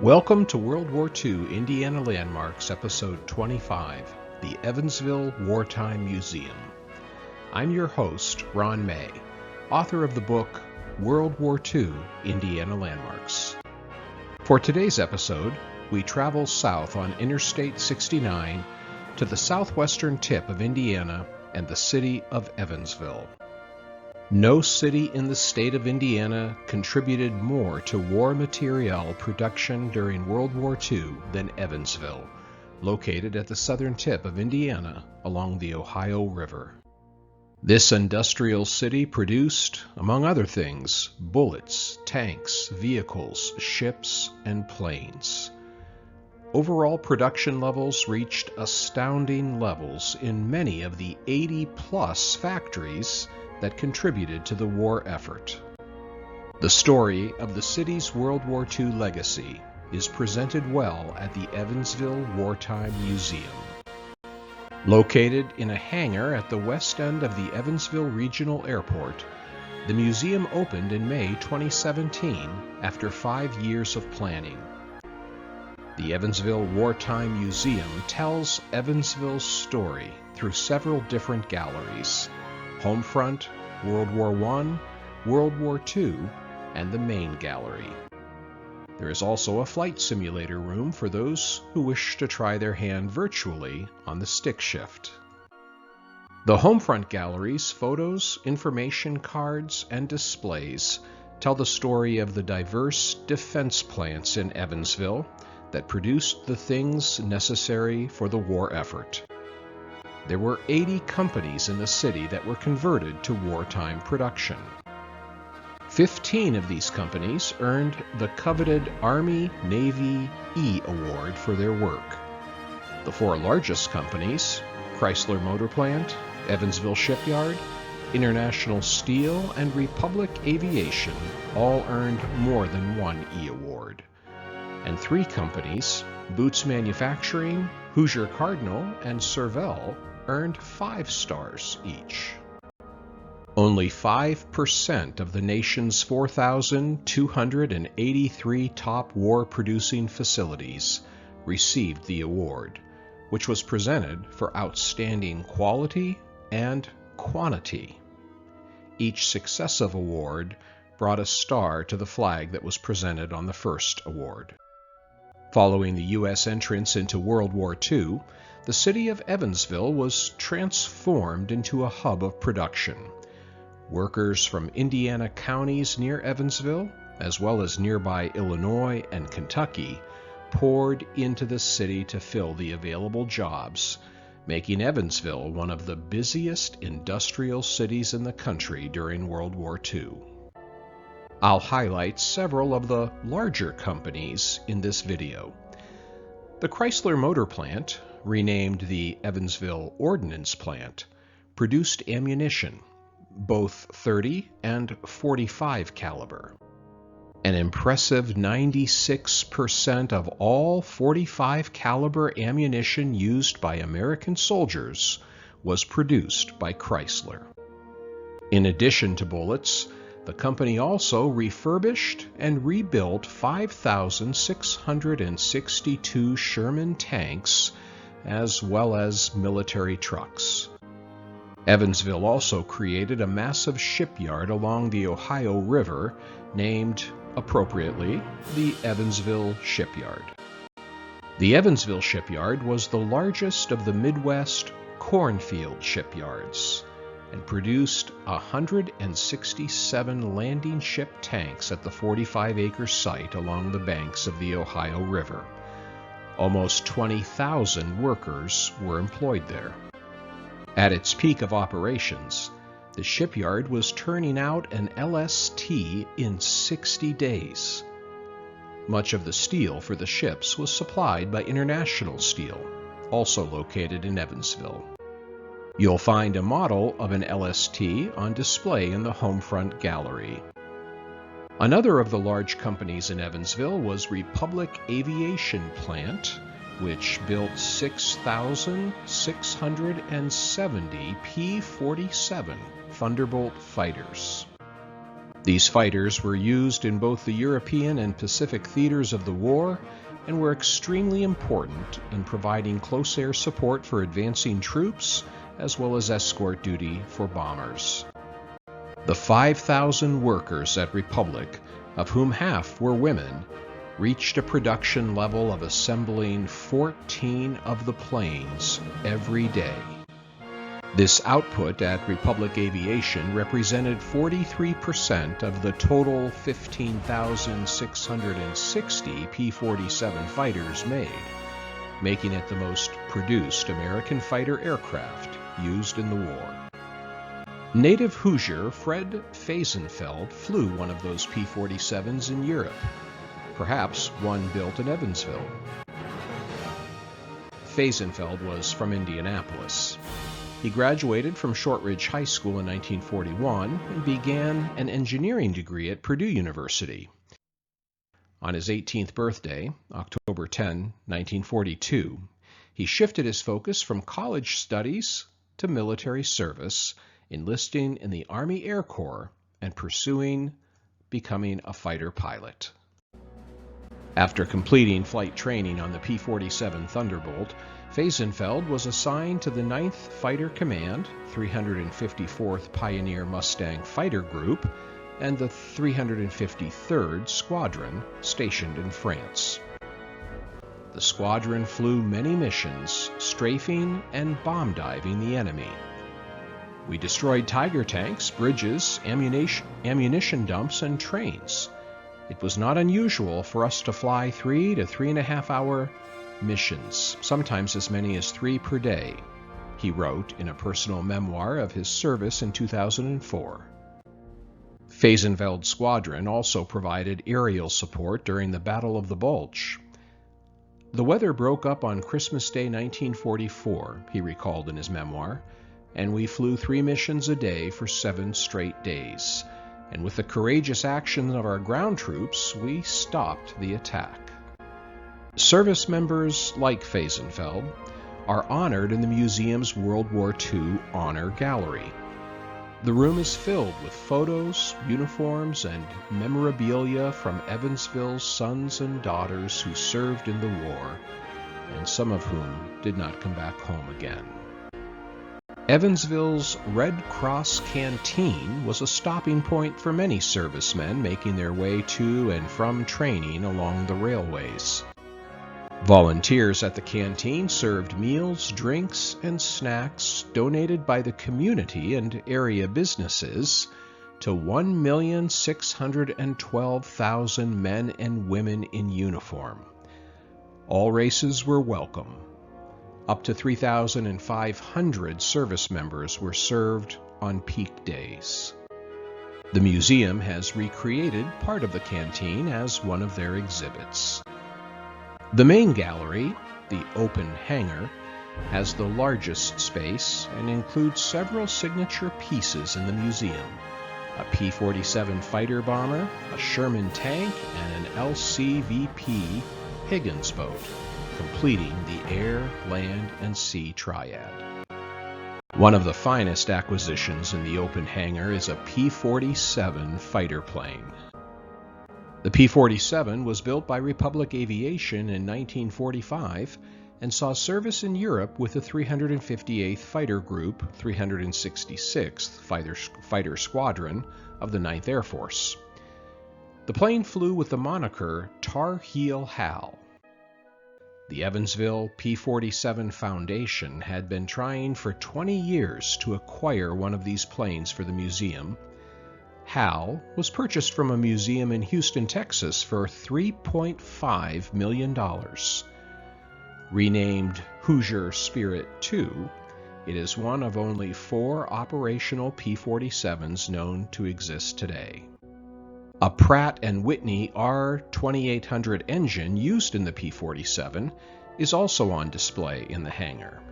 Welcome to World War II Indiana Landmarks, Episode 25, the Evansville Wartime Museum. I'm your host, Ron May, author of the book World War II Indiana Landmarks. For today's episode, we travel south on Interstate 69 to the southwestern tip of Indiana and the city of Evansville. No city in the state of Indiana contributed more to war materiel production during World War II than Evansville, located at the southern tip of Indiana along the Ohio River. This industrial city produced, among other things, bullets, tanks, vehicles, ships, and planes. Overall production levels reached astounding levels in many of the 80-plus factories that contributed to the war effort. The story of the city's World War II legacy is presented well at the Evansville Wartime Museum. Located in a hangar at the west end of the Evansville Regional Airport, the museum opened in May 2017 after 5 years of planning. The Evansville Wartime Museum tells Evansville's story through several different galleries: Homefront, World War I, World War II, and the main gallery. There is also a flight simulator room for those who wish to try their hand virtually on the stick shift. The Homefront gallery's photos, information cards, and displays tell the story of the diverse defense plants in Evansville that produced the things necessary for the war effort. There were 80 companies in the city that were converted to wartime production. 15 of these companies earned the coveted Army-Navy E Award for their work. The 4 largest companies, Chrysler Motor Plant, Evansville Shipyard, International Steel, and Republic Aviation, all earned more than 1 E Award. And 3 companies, Boots Manufacturing, Hoosier Cardinal, and Servell, earned 5 stars each. Only 5% of the nation's 4,283 top war-producing facilities received the award, which was presented for outstanding quality and quantity. Each successive award brought a star to the flag that was presented on the first award. Following the U.S. entrance into World War II, the city of Evansville was transformed into a hub of production. Workers from Indiana counties near Evansville, as well as nearby Illinois and Kentucky, poured into the city to fill the available jobs, making Evansville one of the busiest industrial cities in the country during World War II. I'll highlight several of the larger companies in this video. The Chrysler Motor Plant, renamed the Evansville Ordnance Plant, produced ammunition, both 30 and 45 caliber. An impressive 96% of all 45 caliber ammunition used by American soldiers was produced by Chrysler. In addition to bullets, the company also refurbished and rebuilt 5,662 Sherman tanks, as well as military trucks. Evansville also created a massive shipyard along the Ohio River, named, appropriately, the Evansville Shipyard. The Evansville Shipyard was the largest of the Midwest cornfield shipyards and produced 167 landing ship tanks at the 45-acre site along the banks of the Ohio River. Almost 20,000 workers were employed there. At its peak of operations, the shipyard was turning out an LST in 60 days. Much of the steel for the ships was supplied by International Steel, also located in Evansville. You'll find a model of an LST on display in the Homefront Gallery. Another of the large companies in Evansville was Republic Aviation Plant, which built 6,670 P-47 Thunderbolt fighters. These fighters were used in both the European and Pacific theaters of the war and were extremely important in providing close air support for advancing troops as well as escort duty for bombers. The 5,000 workers at Republic, of whom half were women, reached a production level of assembling 14 of the planes every day. This output at Republic Aviation represented 43% of the total 15,660 P-47 fighters made, making it the most produced American fighter aircraft used in the war. Native Hoosier Fred Faisenfeld flew one of those P-47s in Europe, perhaps one built in Evansville. Faisenfeld was from Indianapolis. He graduated from Shortridge High School in 1941 and began an engineering degree at Purdue University. On his 18th birthday, October 10, 1942, he shifted his focus from college studies to military service, enlisting in the Army Air Corps and pursuing becoming a fighter pilot. After completing flight training on the P-47 Thunderbolt, Faisenfeld was assigned to the 9th Fighter Command, 354th Pioneer Mustang Fighter Group, and the 353rd Squadron, stationed in France. The squadron flew many missions, strafing and bomb diving the enemy. We destroyed Tiger tanks, bridges, ammunition dumps, and trains. It was not unusual for us to fly 3 to 3.5 hour missions, sometimes as many as 3 per day, he wrote in a personal memoir of his service in 2004. Faisenfeld's squadron also provided aerial support during the Battle of the Bulge. The weather broke up on Christmas Day 1944, he recalled in his memoir, and we flew 3 missions a day for 7 straight days. And with the courageous action of our ground troops, we stopped the attack. Service members like Faisenfeld are honored in the museum's World War II Honor Gallery. The room is filled with photos, uniforms, and memorabilia from Evansville's sons and daughters who served in the war, and some of whom did not come back home again. Evansville's Red Cross Canteen was a stopping point for many servicemen making their way to and from training along the railways. Volunteers at the canteen served meals, drinks, and snacks donated by the community and area businesses to 1,612,000 men and women in uniform. All races were welcome. Up to 3,500 service members were served on peak days. The museum has recreated part of the canteen as one of their exhibits. The main gallery, the open hangar, has the largest space and includes several signature pieces in the museum: a P-47 fighter bomber, a Sherman tank, and an LCVP Higgins boat, completing the air, land, and sea triad. One of the finest acquisitions in the open hangar is a P-47 fighter plane. The P-47 was built by Republic Aviation in 1945 and saw service in Europe with the 358th Fighter Group, 366th Fighter Squadron of the 9th Air Force. The plane flew with the moniker Tar Heel Hal. The Evansville P-47 Foundation had been trying for 20 years to acquire one of these planes for the museum. Hal was purchased from a museum in Houston, Texas for $3.5 million. Renamed Hoosier Spirit II, it is one of only 4 operational P-47s known to exist today. A Pratt & Whitney R2800 engine used in the P-47 is also on display in the hangar.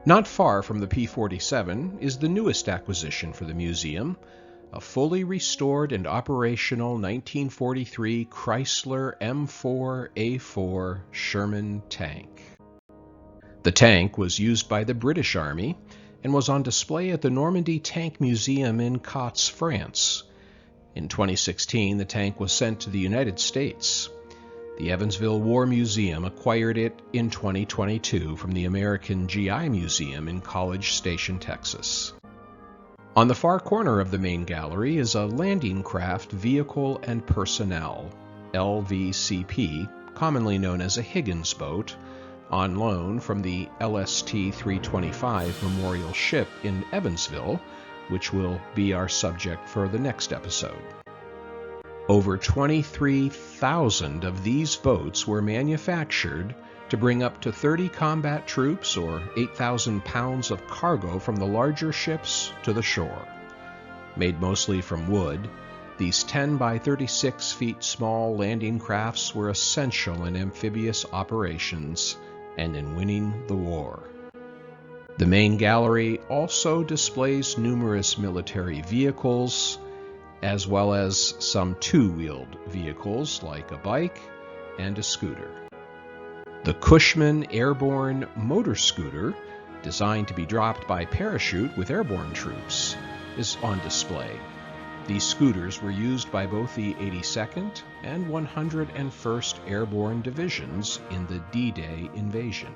Not far from the P-47 is the newest acquisition for the museum, a fully restored and operational 1943 Chrysler M4A4 Sherman tank. The tank was used by the British Army and was on display at the Normandy Tank Museum in Cots, France. In 2016, the tank was sent to the United States. The Evansville War Museum acquired it in 2022 from the American GI Museum in College Station, Texas. On the far corner of the main gallery is a Landing Craft Vehicle and Personnel, LVCP, commonly known as a Higgins boat, on loan from the LST-325 Memorial Ship in Evansville, which will be our subject for the next episode. Over 23,000 of these boats were manufactured to bring up to 30 combat troops or 8,000 pounds of cargo from the larger ships to the shore. Made mostly from wood, these 10 by 36 feet small landing crafts were essential in amphibious operations and in winning the war. The main gallery also displays numerous military vehicles, as well as some two-wheeled vehicles like a bike and a scooter. The Cushman Airborne Motor Scooter, designed to be dropped by parachute with airborne troops, is on display. These scooters were used by both the 82nd and 101st Airborne Divisions in the D-Day invasion.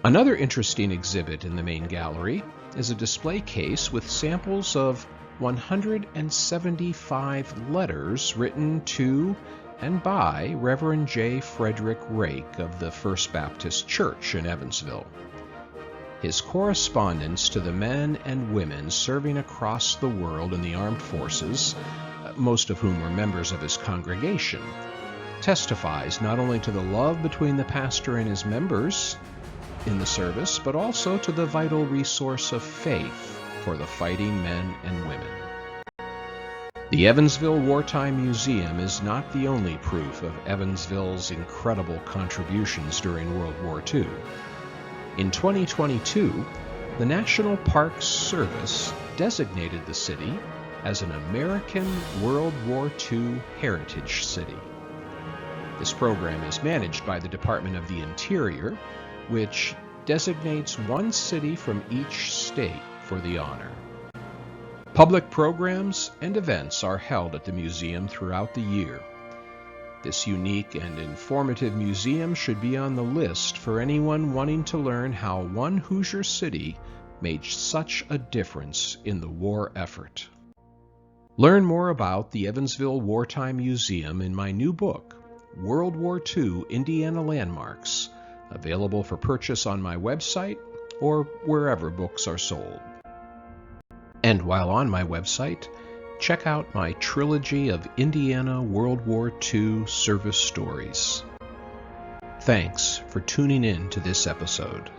Another interesting exhibit in the main gallery is a display case with samples of 175 letters written to and by Reverend J. Frederick Rake of the First Baptist Church in Evansville. His correspondence to the men and women serving across the world in the armed forces, most of whom were members of his congregation, testifies not only to the love between the pastor and his members in the service, but also to the vital resource of faith for the fighting men and women. The Evansville Wartime Museum is not the only proof of Evansville's incredible contributions during World War II. In 2022, the National Parks Service designated the city as an American World War II Heritage City. This program is managed by the Department of the Interior, which designates one city from each state for the honor. Public programs and events are held at the museum throughout the year. This unique and informative museum should be on the list for anyone wanting to learn how one Hoosier city made such a difference in the war effort. Learn more about the Evansville Wartime Museum in my new book, World War II Indiana Landmarks, available for purchase on my website or wherever books are sold. And while on my website, check out my trilogy of Indiana World War II service stories. Thanks for tuning in to this episode.